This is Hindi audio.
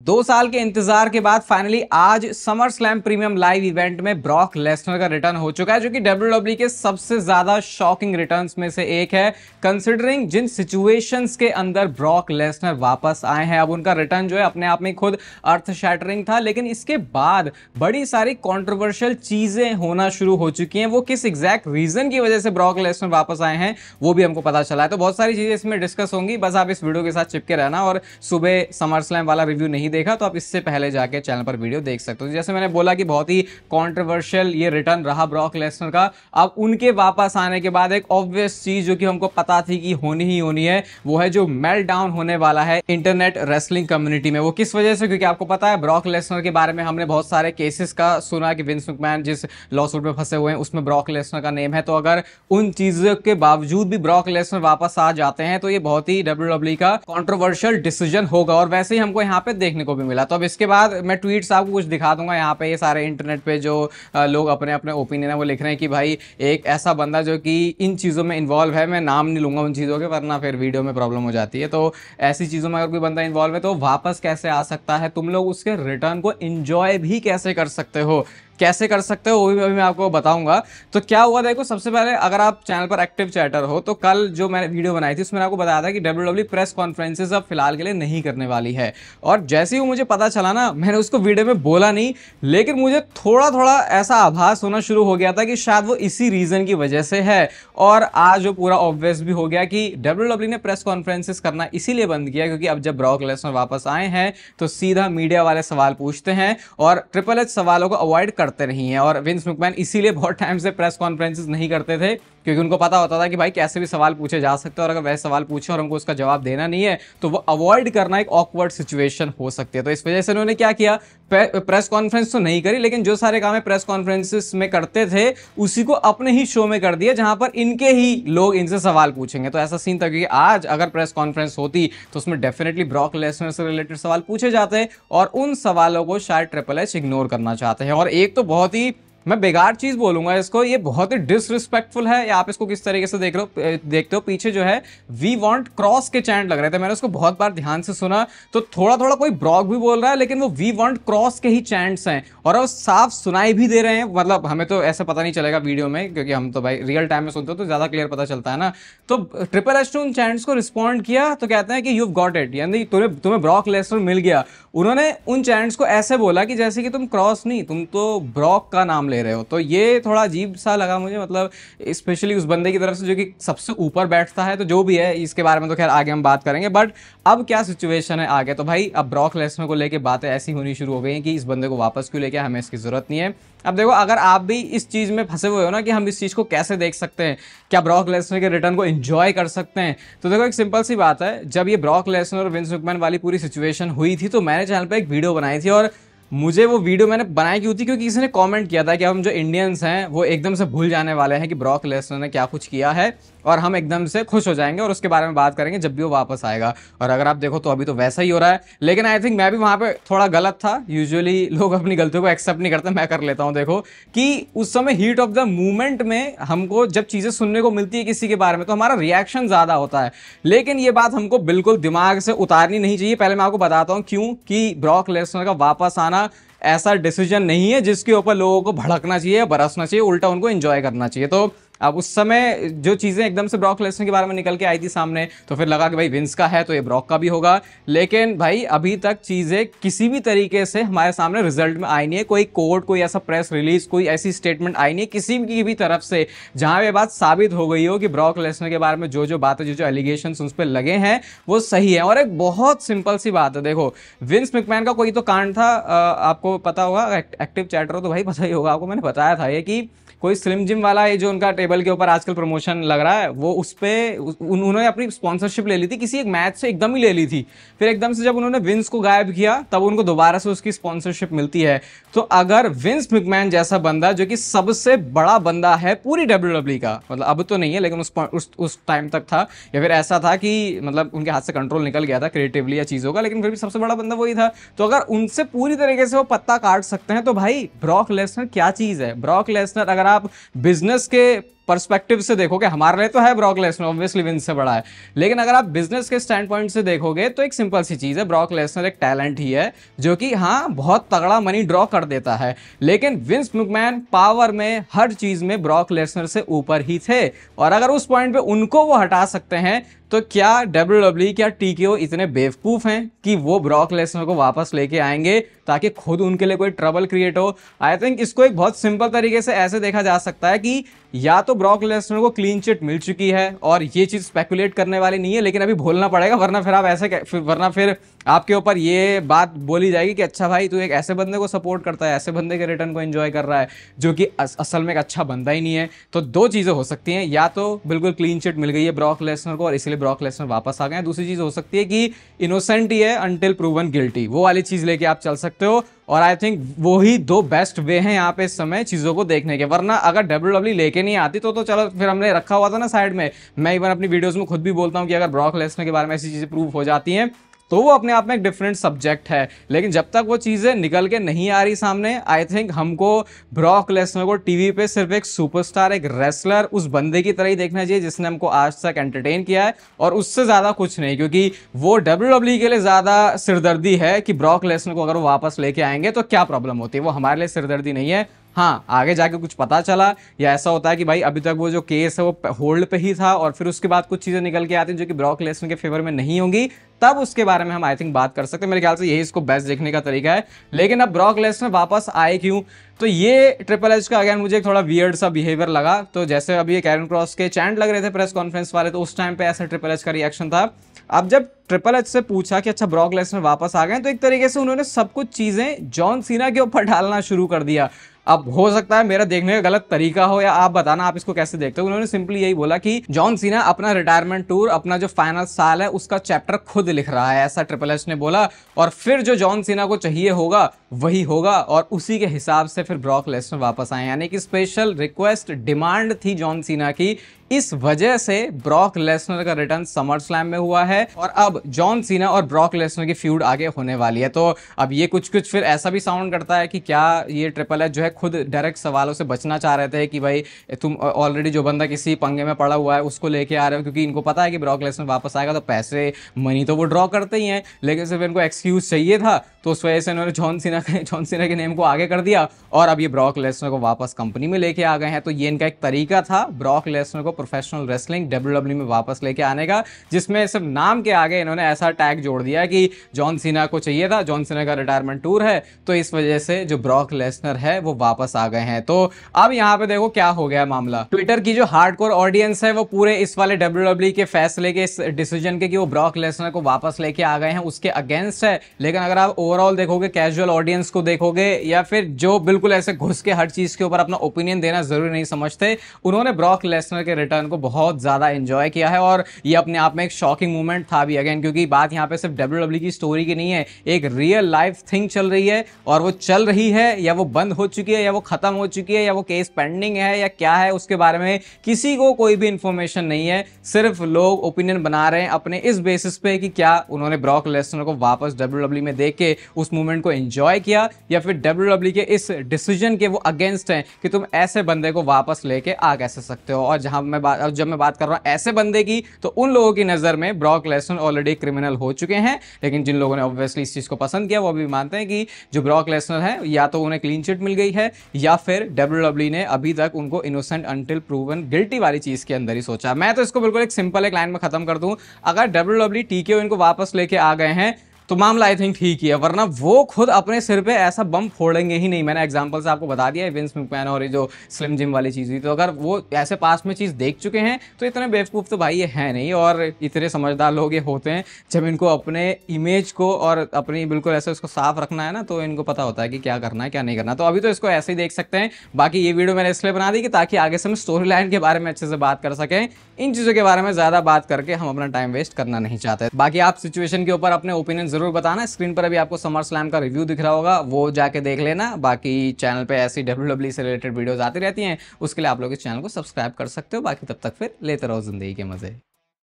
2 साल के इंतजार के बाद फाइनली आज summer slam premium live event में ब्रॉक लेसनर का रिटर्न हो चुका है, जो कि डब्ल्यूडब्ल्यूई के सबसे ज्यादा शॉकिंग रिटर्न्स में से एक है, कंसिडरिंग जिन सिचुएशंस के अंदर ब्रॉक लेसनर वापस आए हैं। अब उनका रिटर्न जो है अपने आप में खुद अर्थ शैटरिंग था, लेकिन इसके बाद बड़ी सारी कॉन्ट्रोवर्शियल चीजें होना शुरू हो चुकी हैं। वो किस एग्जैक्ट रीजन की वजह से ब्रॉक लेसनर वापस आए हैं वो भी हमको पता चला है। तो बहुत सारी चीजें इसमें डिस्कस होंगी, बस आप इस वीडियो के साथ चिपके रहना। और सुबह समर स्लैम वाला रिव्यू नहीं देखा तो आप इससे पहले जाके चैनल पर वीडियो देख सकते हो। जैसे मैंने बोला कि बहुत ही कंट्रोवर्शियल ये रिटर्न रहा ब्रॉक लेसनर का। अब उनके वापस आने के बाद एक ऑब्वियस चीज जो कि हमको पता थी कि होनी ही होनी है, वो है जो मेल्ट डाउन होने वाला है इंटरनेट रेसलिंग कम्युनिटी में। वो किस वजह से? क्योंकि आपको पता है ब्रॉक लेसनर के बारे में हमने बहुत सारे केसेस का सुना कि विंस मैकमैन जिस लॉसूट में फंसे हुए हैं उसमें ब्रॉक लेसनर का नेम है। तो अगर उन चीजों के बावजूद भी ब्रॉक लेसनर वापस आ जाते हैं तो ये बहुत ही डब्ल्यूडब्ल्यूई का कंट्रोवर्शियल डिसीजन होगा, और वैसे ही हमको यहाँ पे देखने को भी मिला। तो अब इसके बाद मैं ट्वीट्स आपको कुछ दिखा दूंगा यहाँ पे। ये सारे इंटरनेट पे जो लोग अपने अपने ओपिनियन है वो लिख रहे हैं कि भाई एक ऐसा बंदा जो कि इन चीज़ों में इन्वॉल्व है, मैं नाम नहीं लूंगा उन चीज़ों के वरना फिर वीडियो में प्रॉब्लम हो जाती है। तो ऐसी चीज़ों में अगर कोई बंदा इन्वॉल्व है तो वापस कैसे आ सकता है, तुम लोग उसके रिटर्न को इंजॉय भी कैसे कर सकते हो, कैसे कर सकते हो वो भी मैं आपको बताऊंगा। तो क्या हुआ देखो, सबसे पहले अगर आप चैनल पर एक्टिव चैटर हो तो कल जो मैंने वीडियो बनाई थी उसमें आपको बताया था कि डब्ल्यूडब्ल्यूई प्रेस कॉन्फ्रेंसेस अब फिलहाल के लिए नहीं करने वाली है। और जैसे ही मुझे पता चला ना, मैंने उसको वीडियो में बोला नहीं, लेकिन मुझे थोड़ा थोड़ा ऐसा आभास होना शुरू हो गया था कि शायद वो इसी रीजन की वजह से है। और आज वो पूरा ऑब्वियस भी हो गया कि डब्ल्यूडब्ल्यूई ने प्रेस कॉन्फ्रेंसेस करना इसीलिए बंद किया क्योंकि अब जब ब्रॉक लेसनर वापस आए हैं तो सीधा मीडिया वाले सवाल पूछते हैं और ट्रिपल एच सवालों को अवॉइड करते नहीं है। और विंस मैकमैन इसीलिए बहुत टाइम से प्रेस कॉन्फ्रेंसेस नहीं करते थे क्योंकि उनको पता होता था कि भाई कैसे भी सवाल पूछे जा सकते हैं और अगर वैसे सवाल पूछे और हमको उसका जवाब देना नहीं है तो वो अवॉइड करना एक ऑकवर्ड सिचुएशन हो सकती है। तो इस वजह से उन्होंने क्या किया, प्रेस कॉन्फ्रेंस तो नहीं करी, लेकिन जो सारे काम है प्रेस कॉन्फ्रेंसेस में करते थे उसी को अपने ही शो में कर दिया जहां पर इनके ही लोग इनसे सवाल पूछेंगे। तो ऐसा सीन था क्योंकि आज अगर प्रेस कॉन्फ्रेंस होती तो उसमें डेफिनेटली ब्रॉक लेसनर से रिलेटेड सवाल पूछे जाते और उन सवालों को शायद ट्रिपल एच इग्नोर करना चाहते हैं। और एक तो बहुत ही मैं बेकार चीज बोलूंगा इसको, ये बहुत ही डिसरिस्पेक्टफुल है। या आप इसको किस तरीके से देखते हो, पीछे जो है वी वांट क्रॉस के चैंट लग रहे थे, मैंने उसको बहुत बार ध्यान से सुना तो थोड़ा थोड़ा कोई ब्रॉक भी बोल रहा है लेकिन वो वी वांट क्रॉस के ही चैंट्स हैं और वो साफ सुनाई भी दे रहे हैं। मतलब हमें तो ऐसा पता नहीं चलेगा वीडियो में क्योंकि हम तो भाई रियल टाइम में सुनते हो तो ज्यादा क्लियर पता चलता है ना। तो ट्रिपल एच ने उन चैंट्स को रिस्पॉन्ड किया तो कहते हैं कि यू गॉट इट, यानी तुम्हें ब्रॉक लेसनर मिल गया। उन्होंने उन चैंट्स को ऐसे बोला कि जैसे कि तुम क्रॉस नहीं, तुम तो ब्रॉक का नाम ले रहे हो। तो ये थोड़ा अजीब सा लगा मुझे, मतलब स्पेशली उस बंदे की तरफ से जो कि सबसे ऊपर बैठता है। तो जो भी है इसके बारे में तो खैर आगे हम बात करेंगे, बट अब क्या सिचुएशन है आगे, तो भाई अब ब्रॉक लेसनर को लेके बातें ऐसी होनी शुरू हो गई हैं कि इस बंदे को वापस क्यों लेके, हमें इसकी जरूरत नहीं है। अब देखो, अगर आप भी इस चीज में फंसे हुए हो ना कि हम इस चीज को कैसे देख सकते हैं, क्या ब्रॉक लेसनर के रिटर्न को एंजॉय कर सकते हैं, तो देखो एक सिंपल सी बात है। जब ये ब्रॉक लेसनर और विंस मैकमैन वाली पूरी सिचुएशन हुई थी तो मैंने चैनल पे एक वीडियो बनाई थी और मुझे वो वीडियो मैंने बनाई क्यों थी, क्योंकि किसी ने कमेंट किया था कि हम जो इंडियंस हैं वो एकदम से भूल जाने वाले हैं कि ब्रॉक लेसनर ने क्या कुछ किया है और हम एकदम से खुश हो जाएंगे और उसके बारे में बात करेंगे जब भी वो वापस आएगा। और अगर आप देखो तो अभी तो वैसा ही हो रहा है, लेकिन आई थिंक मैं भी वहां पे थोड़ा गलत था। यूजुअली लोग अपनी गलतियों को एक्सेप्ट नहीं करते, मैं कर लेता हूं। देखो कि उस समय हीट ऑफ द मूवमेंट में हमको जब चीजें सुनने को मिलती है किसी के बारे में तो हमारा रिएक्शन ज्यादा होता है, लेकिन ये बात हमको बिल्कुल दिमाग से उतारनी नहीं चाहिए। पहले मैं आपको बताता हूं क्यों, कि ब्रॉक लेसनर का वापस आना ऐसा डिसीजन नहीं है जिसके ऊपर लोगों को भड़कना चाहिए या बरसना चाहिए, उल्टा उनको एंजॉय करना चाहिए। तो अब उस समय जो चीज़ें एकदम से ब्रॉक लेसनर के बारे में निकल के आई थी सामने तो फिर लगा कि भाई विंस का है तो ये ब्रॉक का भी होगा, लेकिन भाई अभी तक चीज़ें किसी भी तरीके से हमारे सामने रिजल्ट में आई नहीं है। कोई कोर्ट, कोई ऐसा प्रेस रिलीज, कोई ऐसी स्टेटमेंट आई नहीं है किसी की भी तरफ से जहां ये बात साबित हो गई हो कि ब्रॉक लेसनर के बारे में जो जो बातें, जो जो एलिगेशन उस पर लगे हैं वो सही है। और एक बहुत सिंपल सी बात है, देखो विंस मैकमैन का कोई तो कांड था, आपको पता होगा, एक्टिव चैटर हो तो भाई पता ही होगा आपको, मैंने बताया था ये कि कोई स्लिम जिम वाला है जो उनका टेबल के ऊपर आजकल प्रमोशन लग रहा है, वो उस पे उन्होंने अपनी स्पॉन्सरशिप ले ली थी किसी एक मैच से, एकदम ही ले ली थी। फिर एकदम से जब उन्होंने विंस को गायब किया तब उनको दोबारा से उसकी स्पॉन्सरशिप मिलती है। तो अगर विंस मैकमैन जैसा बंदा जो कि सबसे बड़ा बंदा है पूरी डब्ल्यूडब्ल्यूई का, मतलब अब तो नहीं है लेकिन उस टाइम तक था, या फिर ऐसा था कि मतलब उनके हाथ से कंट्रोल निकल गया था क्रिएटिवली या चीजों का, लेकिन फिर भी सबसे बड़ा बंदा वही था। तो अगर उनसे पूरी तरीके से वो पत्ता काट सकते हैं तो भाई ब्रॉक लेसनर क्या चीज है। ब्रॉक लेसनर, अगर आप बिजनेस के पर्सपेक्टिव से देखोगे, हमारे लिए तो है ब्रॉक लेसनर ऑब्वियसली विंस से बड़ा है, लेकिन अगर आप बिजनेस के स्टैंड पॉइंट से देखोगे तो एक सिंपल सी चीज है, ब्रॉक लेसनर एक टैलेंट ही है जो कि हाँ बहुत तगड़ा मनी ड्रॉ कर देता है, लेकिन विंस मैकमैन पावर में हर चीज में ब्रॉक लेसनर से ऊपर ही थे। और अगर उस पॉइंट पे उनको वो हटा सकते हैं तो क्या WWE, क्या TKO इतने बेवकूफ हैं कि वो ब्रॉक लेसनर को वापस लेके आएंगे ताकि खुद उनके लिए कोई ट्रबल क्रिएट हो? आई थिंक इसको एक बहुत सिंपल तरीके से ऐसे देखा जा सकता है कि या तो ब्रॉक लेसनर को क्लीन चिट मिल चुकी है और ये चीज स्पेकुलेट करने वाली नहीं है, लेकिन अभी भूलना पड़ेगा, वरना फिर आप वरना फिर आपके ऊपर ये बात बोली जाएगी कि अच्छा भाई तू एक ऐसे बंदे को सपोर्ट करता है, ऐसे बंदे के रिटर्न को एंजॉय कर रहा है जो कि असल में एक अच्छा बंदा ही नहीं है। तो दो चीजें हो सकती हैं, या तो बिल्कुल क्लीन चिट मिल गई है ब्रॉक लेसनर को और इसलिए ब्रॉक लेसनर वापस आ गए हैं, दूसरी चीज हो सकती है कि इनोसेंट ही है अनटिल प्रूवन गिल्टी, वो वाली चीज लेके आप चल सकते हो। और आई थिंक वो ही दो बेस्ट वे हैं यहाँ पे इस समय चीजों को देखने के, वरना अगर WWE लेके नहीं आती तो चलो फिर हमने रखा हुआ था ना साइड में। मैं इवन अपनी वीडियोस में खुद भी बोलता हूँ कि अगर ब्रॉक लेसनर के बारे में ऐसी चीजें प्रूव हो जाती हैं तो वो अपने आप में एक डिफरेंट सब्जेक्ट है, लेकिन जब तक वो चीजें निकल के नहीं आ रही सामने, आई थिंक हमको ब्रॉक लेसनर को टीवी पे सिर्फ एक सुपरस्टार, एक रेसलर, उस बंदे की तरह ही देखना चाहिए जिसने हमको आज तक एंटरटेन किया है, और उससे ज्यादा कुछ नहीं, क्योंकि वो WWE के लिए ज्यादा सिरदर्दी है कि ब्रॉक लेसनर को अगर वो वापस लेके आएंगे तो क्या प्रॉब्लम होती है, वो हमारे लिए सिरदर्दी नहीं है। हाँ, आगे जाके कुछ पता चला या ऐसा होता है कि भाई अभी तक वो जो केस है वो होल्ड पे ही था और फिर उसके बाद कुछ चीजें निकल के आती हैं जो कि ब्रॉक लेसनर के फेवर में नहीं होंगी, तब उसके बारे में हम आई थिंक बात कर सकते हैं। मेरे ख्याल से यही इसको बेस्ट देखने का तरीका है। लेकिन अब ब्रॉक लेसनर वापस आए क्यों? तो ये ट्रिपल एच का अगेन मुझे एक थोड़ा वियर्ड सा बिहेवियर लगा। तो जैसे अभी ये कैरन क्रॉस के चैंट लग रहे थे प्रेस कॉन्फ्रेंस वाले, तो उस टाइम पे ऐसा ट्रिपल एच का रिएक्शन था। अब जब ट्रिपल एच से पूछा कि अच्छा ब्रॉक लेसनर वापस आ गए, तो एक तरीके से उन्होंने सब कुछ चीजें जॉन सीना के ऊपर डालना शुरू कर दिया। अब हो सकता है मेरा देखने का गलत तरीका हो, या आप बताना आप इसको कैसे देखते हो। उन्होंने सिंपली यही बोला कि जॉन सीना अपना रिटायरमेंट टूर, अपना जो फाइनल साल है उसका चैप्टर खुद लिख रहा है, ऐसा ट्रिपल एच ने बोला। और फिर जो जॉन सीना को चाहिए होगा वही होगा, और उसी के हिसाब से फिर ब्रॉक लेसनर वापस आए, यानी कि स्पेशल रिक्वेस्ट डिमांड थी जॉन सीना की। इस वजह से ब्रॉक लेसनर का रिटर्न समर स्लैम में हुआ है, और अब जॉन सीना और ब्रॉक लेसनर की फ्यूड आगे होने वाली है। तो अब ये कुछ फिर ऐसा भी साउंड करता है कि क्या ये ट्रिपल एच जो है खुद डायरेक्ट सवालों से बचना चाह रहे थे कि भाई तुम ऑलरेडी जो बंदा किसी पंगे में पड़ा हुआ है उसको लेके आ रहे हो, क्योंकि इनको पता है कि ब्रॉक लेसनर वापस आएगा तो पैसे मनी तो वो ड्रॉ करते ही हैं, लेकिन सिर्फ इनको एक्सक्यूज चाहिए था, तो उस वजह से इन्होंने जॉन सीना के नेम को आगे कर दिया और अब ये ब्रॉक लेसनर को वापस कंपनी में लेके आ गए हैं। तो ये इनका एक तरीका था ब्रॉक लेसनर को प्रोफेशनल रेसलिंग WWE में वापस लेके आने का, जिसमें सिर्फ नाम के आगे इन्होंने ऐसा टैग जोड़ दिया कि जॉन सीना को चाहिए था, जॉन सीना का रिटायरमेंट टूर है, तो इस वजह से जो ब्रॉक लेसनर है वो वापस आ गए हैं। तो अब यहाँ पे देखो क्या हो गया मामला। ट्विटर की जो हार्डकोर ऑडियंस है वो पूरे इस वाले WWE के फैसले के, इस डिसीजन के कि वो ब्रॉक लेसनर को वापस लेके आ गए हैं, उसके अगेंस्ट है। लेकिन अगर आप ओवरऑल देखोगे, कैजुअल ऑडियंस को देखोगे, या फिर जो बिल्कुल ऐसे घुस के हर चीज के ऊपर अपना ओपिनियन देना जरूरी नहीं समझते, उन्होंने ब्रॉक लेसनर के रिटर्न को बहुत ज्यादा एंजॉय किया है। और ये अपने आप में एक शॉकिंग मूवमेंट था भी अगेन, क्योंकि बात यहाँ पे सिर्फ WWE की स्टोरी की नहीं है, एक रियल लाइफ थिंग चल रही है, और वो चल रही है या वो बंद हो चुकी है या वो खत्म हो चुकी है या वो केस पेंडिंग है या क्या है, उसके बारे में किसी को कोई भी इंफॉर्मेशन नहीं है। सिर्फ लोग ओपिनियन बना रहे हैं अपने इस बेसिस पे कि क्या उन्होंने ब्रॉक लेसनर को वापस WWE में देख के उस मूवमेंट को एंजॉय किया, या फिर WWE के इस डिसीजन के वो अगेंस्ट हैं कि तुम ऐसे बंदे को वापस लेके आ कैसे सकते हो। और जब मैं बात कर रहा हूं ऐसे बंदे की, तो उन लोगों की नजर में ब्रॉक लेसनर ऑलरेडी क्रिमिनल हो चुके हैं, लेकिन जिन लोगों ने ऑब्वियसली इस चीज को पसंद किया वो भी मानते हैं कि जो ब्रॉक लेसनर है या तो उन्हें क्लीन चिट मिल गई है, या फिर WWE ने अभी तक उनको इनोसेंट अनटिल प्रूवन गिल्टी वाली चीज के अंदर ही सोचा। मैं तो इसको बिल्कुल एक सिंपल एक लाइन में खत्म कर दूं, अगर WWE TKO इनको वापस लेके आ गए हैं तो मामला आई थिंक ठीक ही है, वरना वो खुद अपने सिर पे ऐसा बम फोड़ेंगे ही नहीं। मैंने एग्जांपल से आपको बता दिया है विंस मैकमैन और ये जो स्लिम जिम वाली चीज हुई, तो अगर वो ऐसे पास में चीज देख चुके हैं तो इतने बेवकूफ तो भाई ये है नहीं, और इतने समझदार लोग ये होते हैं जब इनको अपने इमेज को और अपनी बिल्कुल ऐसे उसको साफ रखना है ना, तो इनको पता होता है कि क्या करना है क्या नहीं करना। तो अभी तो इसको ऐसे ही देख सकते हैं। बाकी ये वीडियो मैंने इसलिए बना दी कि ताकि आगे से हम स्टोरी लाइन के बारे में अच्छे से बात कर सकें, इन चीजों के बारे में ज्यादा बात करके हम अपना टाइम वेस्ट करना नहीं चाहते। बाकी आप सिचुएशन के ऊपर अपने ओपिनियन जरूर बताना। स्क्रीन पर अभी आपको समर स्लैम का रिव्यू दिख रहा होगा, वो जाके देख लेना। बाकी चैनल पे ऐसी WWE से रिलेटेड वीडियोस आती रहती हैं, उसके लिए आप लोग इस चैनल को सब्सक्राइब कर सकते हो। बाकी तब तक फिर लेते रहो जिंदगी के मजे।